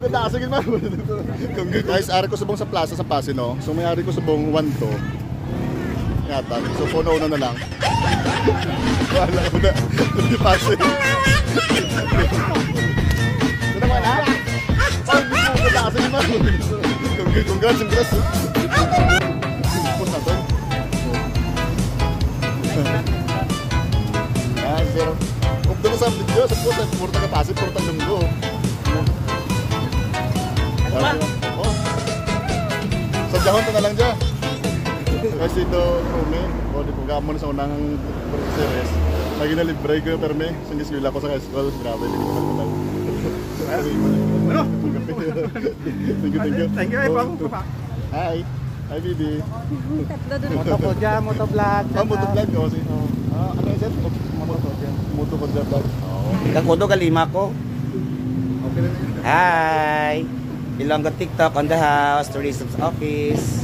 Sige man. Guys, ari ko subong sa plaza sa Pasino. So may ari ko subong 1 to. Yata. So puno na lang. Wala ko na. Hindi Pasino. Ito naman ha? Sige man. Congrats. Pus na to. Sir. Kung doon sa video, sa pusa, puro taga-Pasig, puro taga-Lunggo. Oh. Sa Jahon na lang dyan. Kasi ito, Rumi, o di po gamon sa unang series. Lagi na libre ko, pero may sangis ko ko sa school. Grabe, hindi ko naman. Thank you. Thank you, Ipang. Hi, Bibi. Motovlog dyan, motovlog. Motovlog ko kasi. Ano yung set? Moto ko dyan vlog. Kakodo kalima ko. Hi! Ilonggo TikTok on the house, tourism's office.